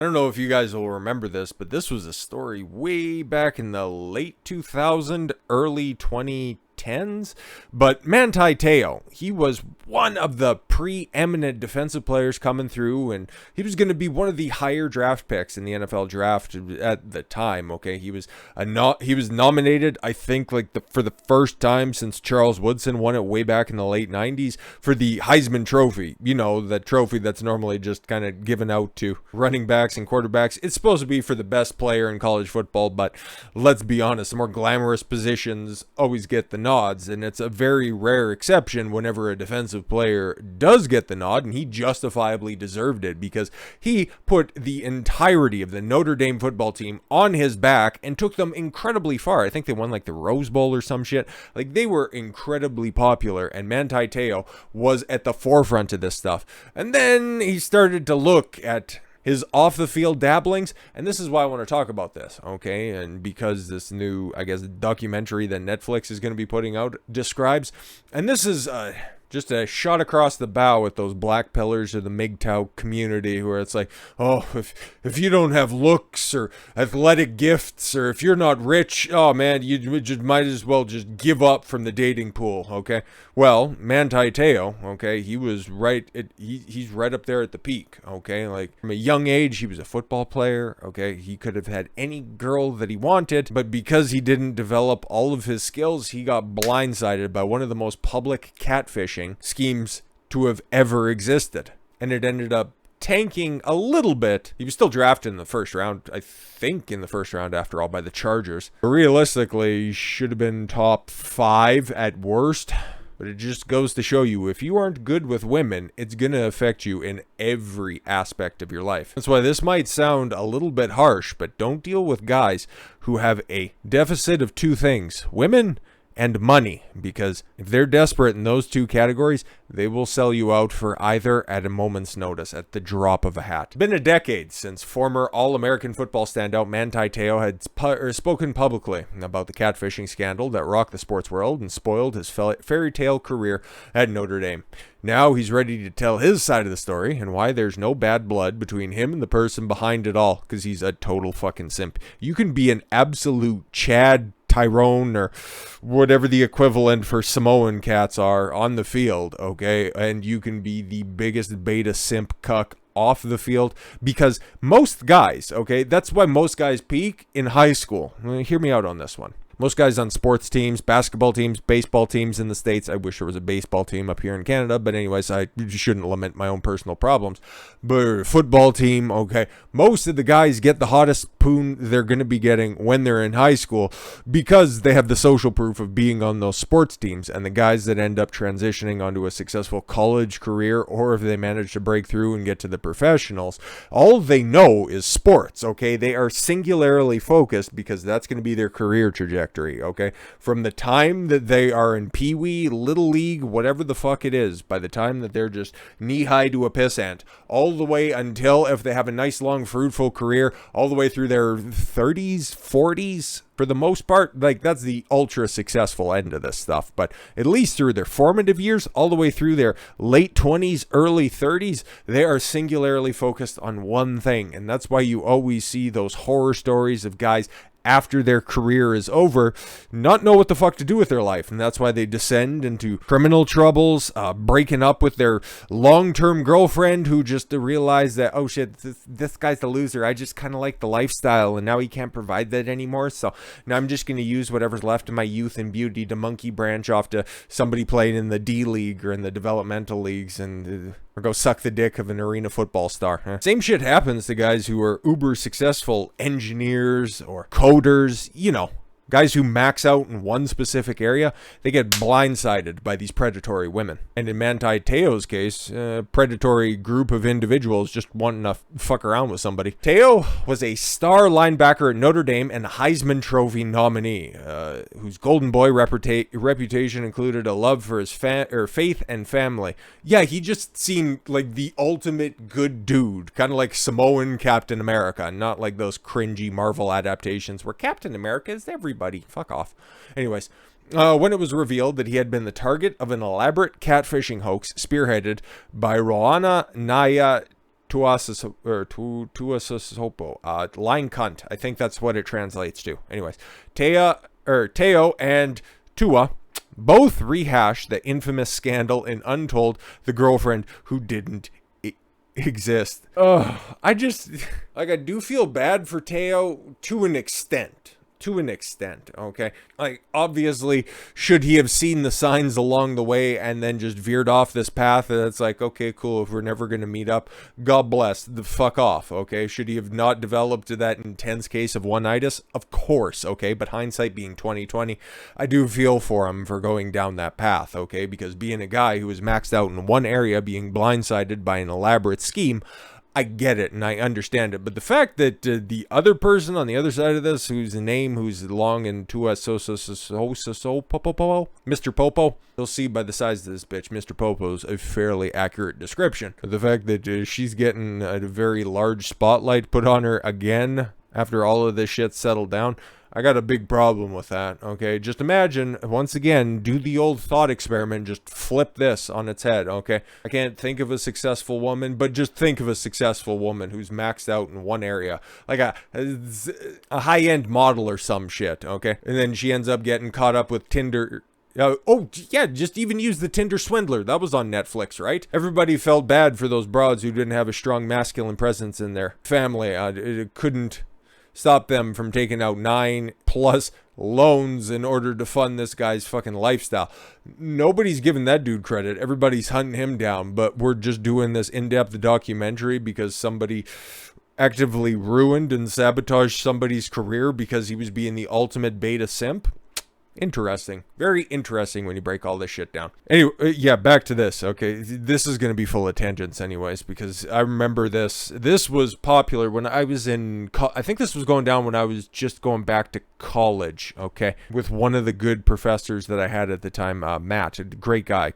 I don't know if you guys will remember this, but this was a story way back in the late 2000, early 2010s. But Manti Te'o, he was one of the preeminent defensive players coming through, and he was going to be one of the higher draft picks in the NFL draft at the time. Okay, he was nominated, I think, for the first time since Charles Woodson won it way back in the late 90s for the Heisman Trophy. You know, the trophy that's normally just kind of given out to running backs and quarterbacks. It's supposed to be for the best player in college football, but let's be honest, the more glamorous positions always get the nods, and it's a very rare exception whenever a defensive player does get the nod, and he justifiably deserved it because he put the entirety of the Notre Dame football team on his back and took them incredibly far. I think they won like the Rose Bowl or some shit. Like, they were incredibly popular, and Manti Te'o was at the forefront of this stuff. And then he started to look at his off-the-field dabblings, and this is why I want to talk about this, okay? And because this new, I guess, documentary that Netflix is going to be putting out describes, and this is just a shot across the bow at those black pillars of the MGTOW community, where it's like, oh, if you don't have looks or athletic gifts, or if you're not rich, oh man, you just might as well just give up from the dating pool, okay? Well, Manti Te'o, okay, he was right, he's right up there at the peak, okay? Like, from a young age, he was a football player, okay? He could have had any girl that he wanted, but because he didn't develop all of his skills, he got blindsided by one of the most public catfishing schemes to have ever existed. And it ended up tanking a little bit. He was still drafted in the first round, I think in the first round after all, by the Chargers. But realistically, he should have been top 5 at worst. But it just goes to show you, if you aren't good with women, it's going to affect you in every aspect of your life. That's why this might sound a little bit harsh, but don't deal with guys who have a deficit of 2 things: women and money, because if they're desperate in those 2 categories, they will sell you out for either at a moment's notice, at the drop of a hat. It's been a decade since former All-American football standout Manti Te'o had spoken publicly about the catfishing scandal that rocked the sports world and spoiled his fairy tale career at Notre Dame. Now he's ready to tell his side of the story and why there's no bad blood between him and the person behind it all, because he's a total fucking simp. You can be an absolute Chad Tyrone or whatever the equivalent for Samoan cats are on the field, okay? And you can be the biggest beta simp cuck off the field, because most guys, okay, that's why most guys peak in high school. Hear me out on this one. Most guys on sports teams, basketball teams, baseball teams in the States. I wish there was a baseball team up here in Canada, but anyways, I shouldn't lament my own personal problems. But football team, okay, most of the guys get the hottest poon they're going to be getting when they're in high school because they have the social proof of being on those sports teams. And the guys that end up transitioning onto a successful college career, or if they manage to break through and get to the professionals, all they know is sports, okay? They are singularly focused because that's going to be their career trajectory. Okay, from the time that they are in Pee-wee, Little League, whatever the fuck it is, by the time that they're just knee-high to a piss ant, all the way until, if they have a nice, long, fruitful career, all the way through their 30s, 40s, for the most part, like, that's the ultra successful end of this stuff. But at least through their formative years, all the way through their late 20s, early 30s, they are singularly focused on one thing. And that's why you always see those horror stories of guys after their career is over, not know what the fuck to do with their life. And that's why they descend into criminal troubles, breaking up with their long-term girlfriend who just realized that, oh shit, this guy's the loser. I just kind of like the lifestyle, and now he can't provide that anymore. So now I'm just going to use whatever's left of my youth and beauty to monkey branch off to somebody playing in the D League or in the developmental leagues and or go suck the dick of an arena football star. Same shit happens to guys who are uber successful engineers or coders, you know, guys who max out in one specific area. They get blindsided by these predatory women. And in Manti Te'o's case, a predatory group of individuals just wanting to fuck around with somebody. Te'o was a star linebacker at Notre Dame and Heisman Trophy nominee, whose golden boy reputation included a love for his faith and family. Yeah, he just seemed like the ultimate good dude, kind of like Samoan Captain America, not like those cringy Marvel adaptations where Captain America is everybody. Fuck off. Anyways, when it was revealed that he had been the target of an elaborate catfishing hoax spearheaded by Roana Naya Tuasosopo, line cunt. I think that's what it translates to. Anyways, Te'o and Tua both rehash the infamous scandal in Untold, the girlfriend who didn't exist. I do feel bad for Te'o to an extent. Okay? Like, obviously, should he have seen the signs along the way and then just veered off this path, that's like, okay, cool, if we're never going to meet up, God bless, the fuck off, okay? Should he have not developed that intense case of one-itis? Of course, okay? But hindsight being 2020, I do feel for him for going down that path, okay? Because being a guy who was maxed out in one area, being blindsided by an elaborate scheme, I get it and I understand it, but the fact that the other person on the other side of this, who's long and Mr. Popo, you'll see by the size of this bitch, Mr. Popo's a fairly accurate description. The fact that she's getting a very large spotlight put on her again after all of this shit settled down, I got a big problem with that, okay? Just imagine, once again, do the old thought experiment, just flip this on its head, okay? I can't think of a successful woman, but just think of a successful woman who's maxed out in one area, like a high-end model or some shit, okay? And then she ends up getting caught up with Tinder. Just even use the Tinder Swindler. That was on Netflix, right? Everybody felt bad for those broads who didn't have a strong masculine presence in their family. It couldn't stop them from taking out 9+ loans in order to fund this guy's fucking lifestyle. Nobody's giving that dude credit. Everybody's hunting him down, but we're just doing this in-depth documentary because somebody actively ruined and sabotaged somebody's career because he was being the ultimate beta simp. Interesting. Very interesting when you break all this shit down. Anyway, back to this. Okay, this is going to be full of tangents anyways, because I remember this. This was popular when I was in, I think this was going down when I was just going back to college, okay, with one of the good professors that I had at the time, Matt. Great guy.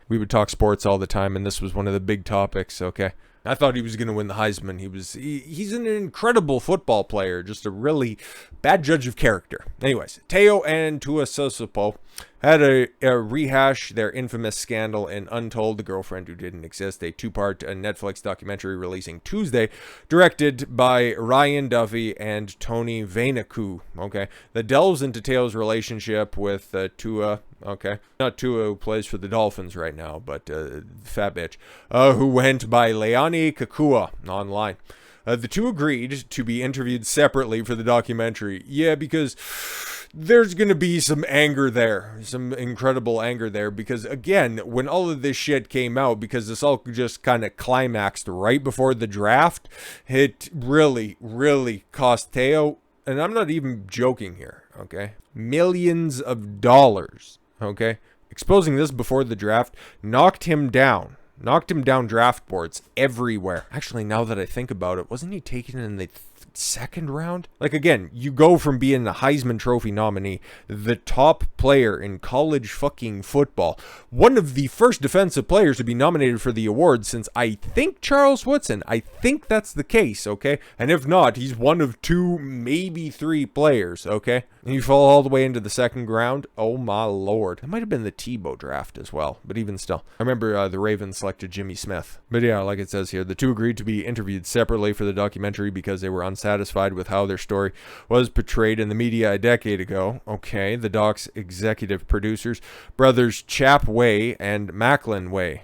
We would talk sports all the time, and this was one of the big topics, okay. I thought he was going to win the Heisman. He's an incredible football player, just a really bad judge of character. Anyways, Te'o and Tuasosopo had a rehash their infamous scandal in Untold, the girlfriend who didn't exist, a 2-part Netflix documentary releasing Tuesday, directed by Ryan Duffy and Tony Vainaku, okay, that delves into Te'o's relationship with Tua, okay, not Tua, who plays for the Dolphins right now, but fat bitch, who went by Lennay Kekua online. The two agreed to be interviewed separately for the documentary. Yeah, because there's going to be some anger there, some incredible anger there, because again, when all of this shit came out, because this all just kind of climaxed right before the draft, it really, really cost Te'o, and I'm not even joking here, okay, millions of dollars, okay, exposing this before the draft knocked him down draft boards everywhere. Actually, now that I think about it, wasn't he taken in the second round? Like, again, you go from being the Heisman Trophy nominee, the top player in college fucking football, one of the first defensive players to be nominated for the award since, I think, Charles Woodson. I think that's the case, okay? And if not, he's one of 2, maybe 3 players, okay? And you fall all the way into the second round. Oh my lord. It might have been the Tebow draft as well, but even still. I remember the Ravens selected Jimmy Smith. But yeah, like it says here, the two agreed to be interviewed separately for the documentary because they were unsatisfied with how their story was portrayed in the media a decade ago. Okay, the doc's executive producers, brothers Chapman Way, and Macklin Way,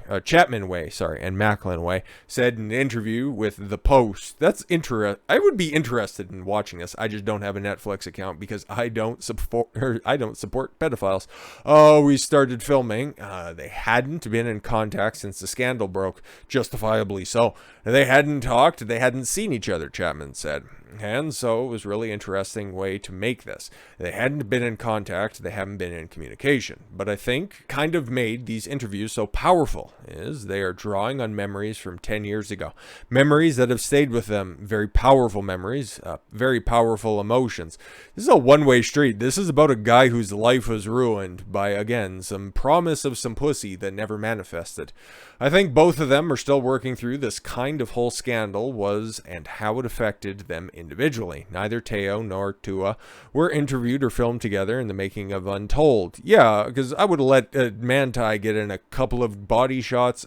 said in an interview with The Post. That's interesting. I would be interested in watching this. I just don't have a Netflix account because I don't support pedophiles. Oh, we started filming. They hadn't been in contact since the scandal broke, justifiably so. They hadn't talked. They hadn't seen each other, Chapman said. And so it was a really interesting way to make this. They hadn't been in contact, they haven't been in communication. But I think kind of made these interviews so powerful is they are drawing on memories from 10 years ago. Memories that have stayed with them, very powerful memories, very powerful emotions. This is a one-way two-way street. This is about a guy whose life was ruined by, again, some promise of some pussy that never manifested. I think both of them are still working through this kind of whole scandal was and how it affected them individually. Neither Te'o nor Te'o were interviewed or filmed together in the making of Untold. Yeah, because I would have let Manti get in a couple of body shots,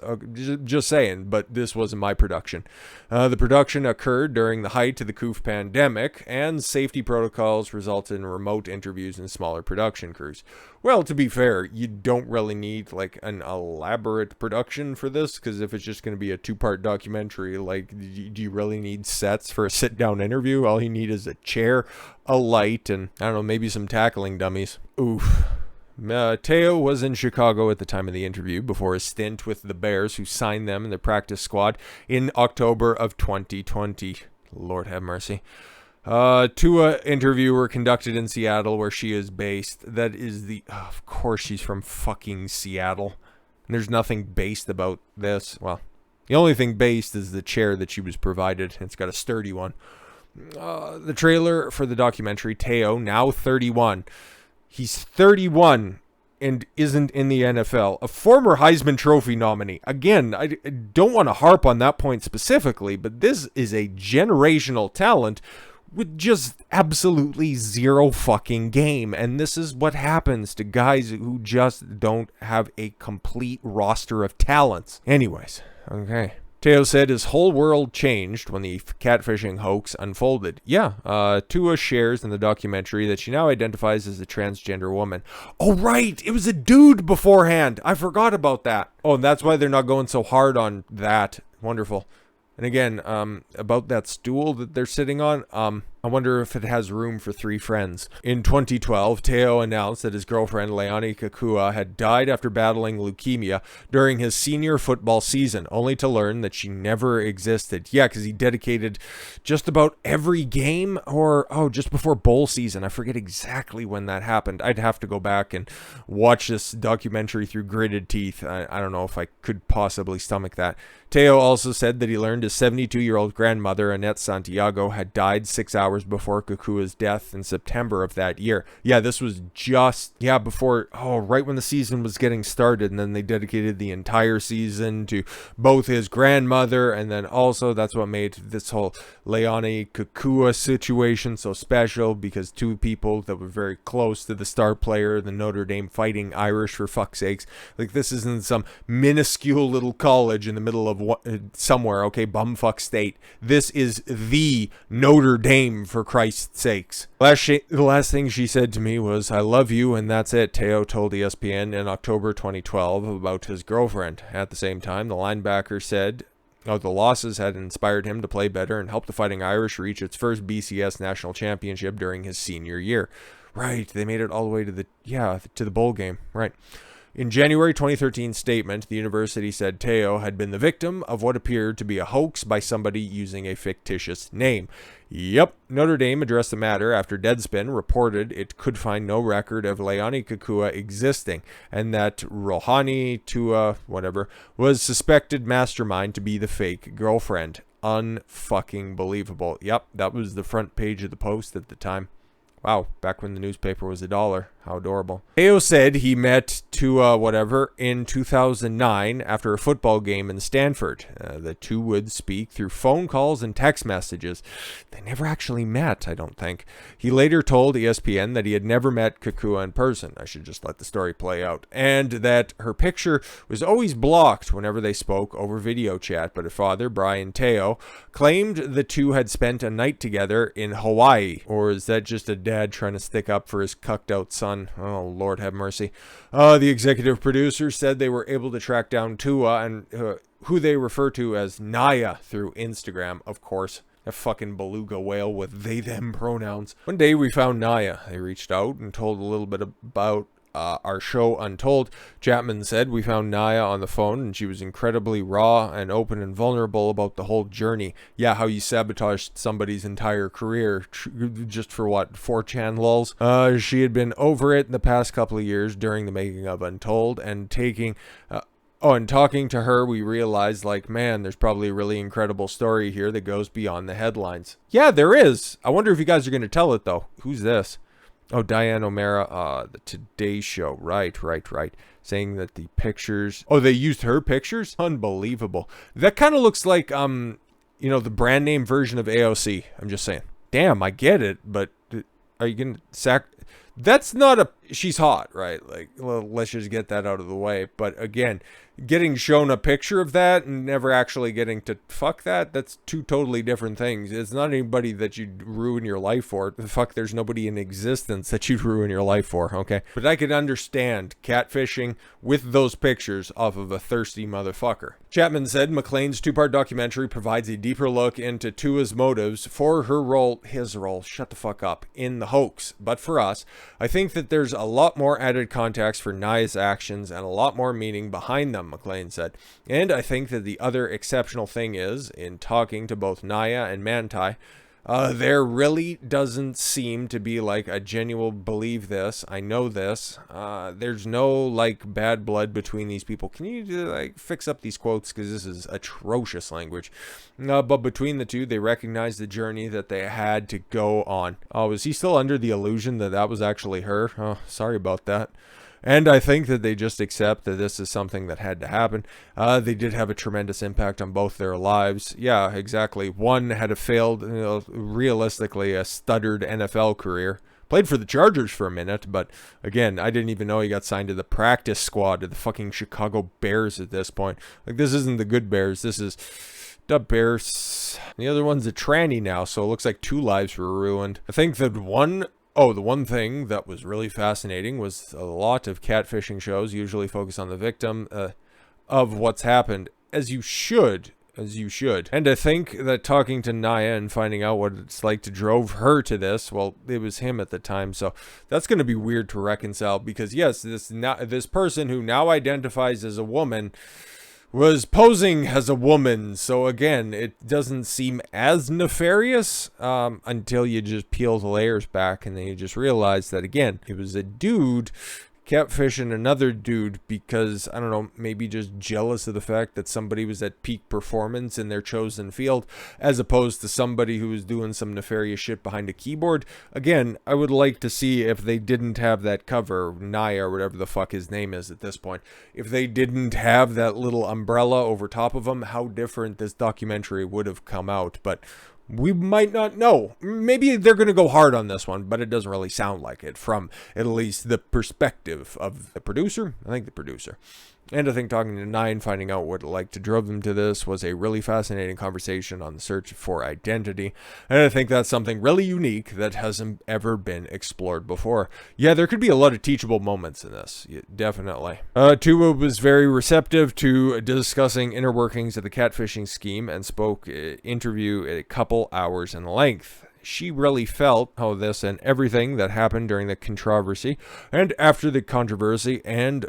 just saying, but this wasn't my production. The production occurred during the height of the coof pandemic, and safety protocols resulted in remote interviews and smaller production crews. Well, to be fair, you don't really need like an elaborate production for this, because if it's just going to be a two-part documentary, like, do you really need sets for a sit-down interview? All you need is a chair, a light, and I don't know, maybe some tackling dummies. Oof. Te'o was in Chicago at the time of the interview before his stint with the Bears, who signed them in the practice squad in October of 2020. Lord have mercy. Two interview were conducted in Seattle, where she is based. That is of course she's from fucking Seattle. And there's nothing based about this. Well, the only thing based is the chair that she was provided. It's got a sturdy one. The trailer for the documentary, Te'o, now 31. He's 31 and isn't in the NFL. A former Heisman Trophy nominee. Again, I don't want to harp on that point specifically, but this is a generational talent with just absolutely zero fucking game. And this is what happens to guys who just don't have a complete roster of talents. Anyways, okay. Te'o said his whole world changed when the catfishing hoax unfolded. Yeah, Te'o shares in the documentary that she now identifies as a transgender woman. Oh, right! It was a dude beforehand! I forgot about that. Oh, and that's why they're not going so hard on that. Wonderful. And again, about that stool that they're sitting on, I wonder if it has room for 3 friends. In 2012, Te'o announced that his girlfriend, Lennay Kekua, had died after battling leukemia during his senior football season, only to learn that she never existed. Yeah, because he dedicated just about every game, or, just before bowl season. I forget exactly when that happened. I'd have to go back and watch this documentary through gritted teeth. I don't know if I could possibly stomach that. Te'o also said that he learned his 72-year-old grandmother, Annette Santiago, had died 6 hours before Kekua's death in September of that year. Yeah, this was just, before, right when the season was getting started, and then they dedicated the entire season to both his grandmother, and then also that's what made this whole Lennay Kekua situation so special, because 2 people that were very close to the star player, the Notre Dame Fighting Irish, for fuck's sakes. Like, this isn't some minuscule little college in the middle of somewhere, okay, bumfuck state. This is the Notre Dame, for Christ's sakes. The last thing she said to me was, "I love you, and that's it," Te'o told ESPN in October 2012 about his girlfriend. At the same time, the linebacker said the losses had inspired him to play better and helped the Fighting Irish reach its first BCS national championship during his senior year. Right, they made it all the way to the bowl game. Right. In January 2013 statement, the university said Te'o had been the victim of what appeared to be a hoax by somebody using a fictitious name. Yep, Notre Dame addressed the matter after Deadspin reported it could find no record of Lennay Kekua existing, and that Rohani Te'o, was suspected mastermind to be the fake girlfriend. Unfucking believable. Yep, that was the front page of the Post at the time. Wow, back when the newspaper was $1. How adorable. Te'o said he met Te'o in 2009 after a football game in Stanford. The two would speak through phone calls and text messages. They never actually met, I don't think. He later told ESPN that he had never met Kekua in person. I should just let the story play out. And that her picture was always blocked whenever they spoke over video chat. But her father, Brian Te'o, claimed the two had spent a night together in Hawaii. Or is that just a dad trying to stick up for his cucked out son? Oh, Lord have mercy. The executive producer said they were able to track down Te'o, and who they refer to as Naya through Instagram, of course. A fucking beluga whale with they-them pronouns. One day we found Naya. They reached out and told a little bit about our show Untold. Chapman said we found Naya on the phone, and she was incredibly raw and open and vulnerable about the whole journey. Yeah, how you sabotaged somebody's entire career just for what, 4chan lulz? She had been over it in the past couple of years during the making of Untold, and and talking to her, we realized, man, there's probably a really incredible story here that goes beyond the headlines. Yeah, there is. I wonder if you guys are going to tell it, though. Who's this? Oh, Diane O'Mara, the Today Show. Right. Saying that the pictures... Oh, they used her pictures? Unbelievable. That kind of looks like, the brand name version of AOC. I'm just saying. Damn, I get it, but are you going to That's not a... She's hot, right? Like, well, let's just get that out of the way. But again, getting shown a picture of that and never actually getting to fuck that's two totally different things. It's not anybody that you'd ruin your life for. Fuck, there's nobody in existence that you'd ruin your life for, okay? But I could understand catfishing with those pictures off of a thirsty motherfucker. Chapman said McLean's two-part documentary provides a deeper look into Te'o's motives for his role, shut the fuck up, in the hoax. But for us, I think that there's a lot more added context for Naya's actions and a lot more meaning behind them, McLean said. And I think that the other exceptional thing is, in talking to both Naya and Manti, there really doesn't seem to be like a genuine believe this, I know this. There's no like bad blood between these people. Can you like fix up these quotes, because this is atrocious language. But between the two, they recognize the journey that they had to go on. Oh, is he still under the illusion that that was actually her? Oh, sorry about that. And I think that they just accept that this is something that had to happen. They did have a tremendous impact on both their lives. Yeah, exactly. One had a failed, realistically, a stuttered NFL career. Played for the Chargers for a minute, but again, I didn't even know he got signed to the practice squad of the fucking Chicago Bears at this point. Like, this isn't the good Bears. This is the Bears. The other one's a tranny now, so it looks like two lives were ruined. I think that the one thing that was really fascinating was a lot of catfishing shows usually focus on the victim of what's happened, as you should. And I think that talking to Naya and finding out what it's like to drove her to this, well, it was him at the time, so that's going to be weird to reconcile, because yes, this person who now identifies as a woman was posing as a woman. So again, it doesn't seem as nefarious until you just peel the layers back, and then you just realize that, again, it was a dude catfishing another dude because, I don't know, maybe just jealous of the fact that somebody was at peak performance in their chosen field, as opposed to somebody who was doing some nefarious shit behind a keyboard. Again, I would like to see if they didn't have that cover, Naya or whatever the fuck his name is at this point, if they didn't have that little umbrella over top of them, how different this documentary would have come out. But we might not know. Maybe they're going to go hard on this one, but it doesn't really sound like it from at least the perspective of the producer. I think the producer. And I think talking to Nine, finding out what it like to drove them to this, was a really fascinating conversation on the search for identity. And I think that's something really unique that hasn't ever been explored before. Yeah, there could be a lot of teachable moments in this. Yeah, definitely. Te'o was very receptive to discussing inner workings of the catfishing scheme and spoke interview a couple hours in length. She really felt how this and everything that happened during the controversy and after the controversy, and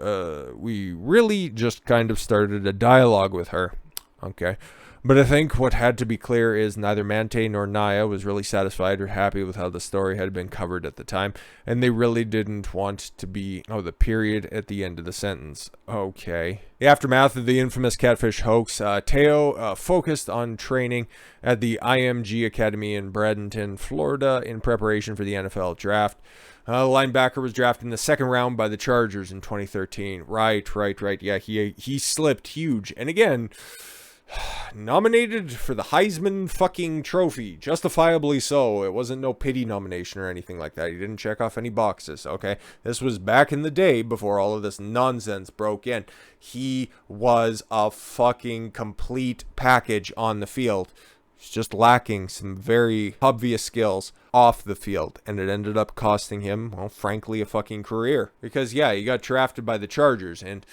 we really just kind of started a dialogue with her. Okay. But I think what had to be clear is neither Manti nor Naya was really satisfied or happy with how the story had been covered at the time, and they really didn't want to be, the period at the end of the sentence. Okay. The aftermath of the infamous catfish hoax, Te'o focused on training at the IMG Academy in Bradenton, Florida, in preparation for the NFL draft. Linebacker was drafted in the second round by the Chargers in 2013. Right. Yeah, he slipped huge. And again, nominated for the Heisman fucking trophy, justifiably so. It wasn't no pity nomination or anything like that. He didn't check off any boxes, okay? This was back in the day before all of this nonsense broke in. He was a fucking complete package on the field. He's just lacking some very obvious skills off the field, and it ended up costing him, well, frankly, a fucking career. Because, yeah, he got drafted by the Chargers, and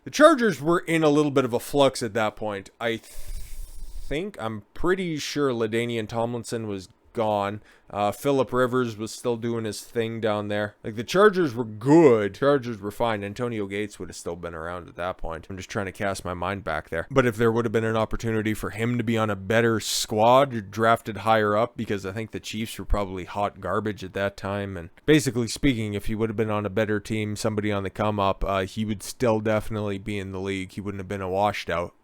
the Chargers were in a little bit of a flux at that point. I'm pretty sure LaDainian Tomlinson was gone. Phillip Rivers was still doing his thing down there. Like, the Chargers were good. Chargers were fine. Antonio Gates would have still been around at that point. I'm just trying to cast my mind back there. But if there would have been an opportunity for him to be on a better squad, drafted higher up, because I think the Chiefs were probably hot garbage at that time. And basically speaking, if he would have been on a better team, somebody on the come up, he would still definitely be in the league. He wouldn't have been a washout.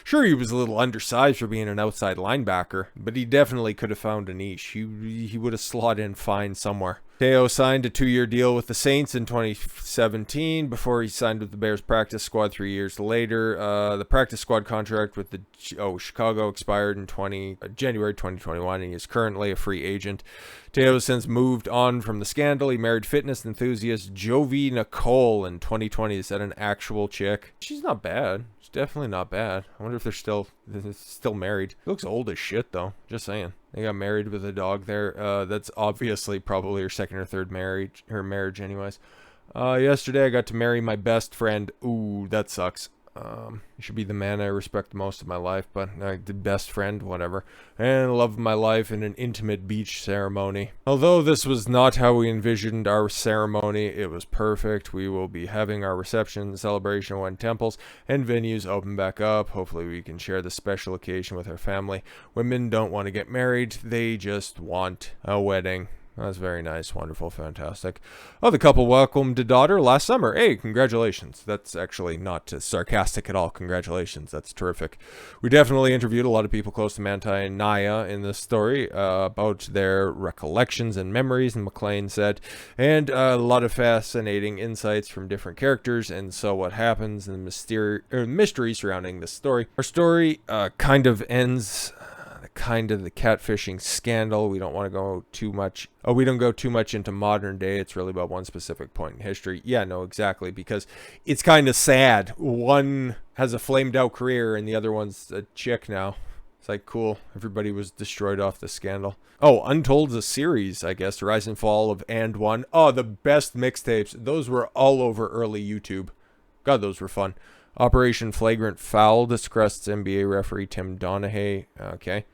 Sure, he was a little undersized for being an outside linebacker, but he definitely definitely could have found a niche. He would have slotted in fine somewhere. Te'o signed a 2-year deal with the Saints in 2017 before he signed with the Bears practice squad 3 years later. The practice squad contract with the Chicago expired in January 2021, and he is currently a free agent. Te'o has since moved on from the scandal. He married fitness enthusiast Jovi Nicole in 2020. Is that an actual chick? She's not bad. She's definitely not bad. I wonder if they're still married. He looks old as shit, though. Just saying. They got married with a dog there. That's obviously probably her second or third marriage. Her anyways. Yesterday I got to marry my best friend. Ooh, that sucks. He should be the man I respect the most in my life, but the best friend, whatever. And love of my life in an intimate beach ceremony. Although this was not how we envisioned our ceremony, it was perfect. We will be having our reception and celebration when temples and venues open back up. Hopefully we can share this special occasion with our family. Women don't want to get married, they just want a wedding. That's very nice, wonderful, fantastic. Oh, the couple welcomed a daughter last summer. Hey, congratulations. That's actually not sarcastic at all. Congratulations. That's terrific. We definitely interviewed a lot of people close to Manti and Naya in this story about their recollections and memories, and McLean said, and a lot of fascinating insights from different characters, and so what happens, and the mystery surrounding this story. Our story kind of ends... the catfishing scandal. We don't want to go too much. Oh, we don't go too much into modern day. It's really about one specific point in history. Yeah, no, exactly. Because it's kind of sad. One has a flamed out career and the other one's a chick now. It's like, cool. Everybody was destroyed off the scandal. Oh, Untold's a series, I guess. The rise and fall of And One. Oh, the best mixtapes. Those were all over early YouTube. God, those were fun. Operation Flagrant Foul discusses NBA referee Tim Donaghy. Okay.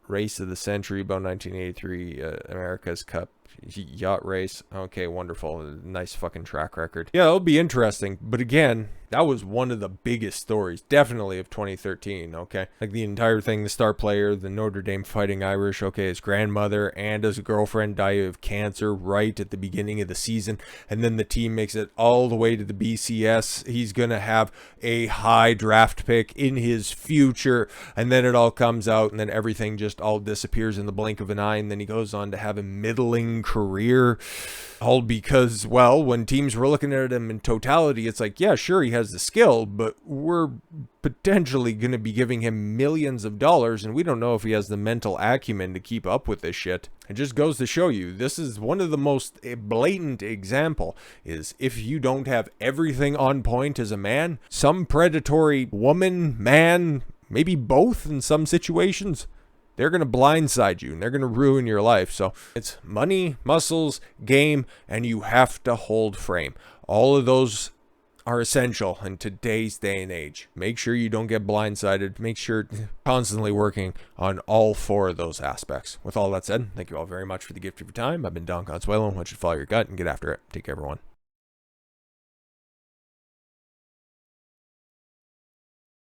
Race of the Century, about 1983, America's Cup yacht race. Okay, wonderful. Nice fucking track record. Yeah, it'll be interesting. But again, that was one of the biggest stories, definitely, of 2013, okay? Like the entire thing, the star player, the Notre Dame Fighting Irish, okay, his grandmother and his girlfriend die of cancer right at the beginning of the season, and then the team makes it all the way to the BCS. He's going to have a high draft pick in his future, and then it all comes out, and then everything just all disappears in the blink of an eye, and then he goes on to have a middling career, all because, well, when teams were looking at him in totality, it's like, yeah, sure, he has the skill, but we're potentially going to be giving him millions of dollars, and we don't know if he has the mental acumen to keep up with this shit. It just goes to show you, this is one of the most blatant example, is if you don't have everything on point as a man, some predatory woman, man, maybe both in some situations, they're going to blindside you and they're going to ruin your life. So it's money, muscles, game, and you have to hold frame. All of those are essential in today's day and age. Make sure you don't get blindsided. Make sure constantly working on all four of those aspects. With all that said, thank you all very much for the gift of your time. I've been Don Consuelo. I want you to follow your gut and get after it. Take care, everyone.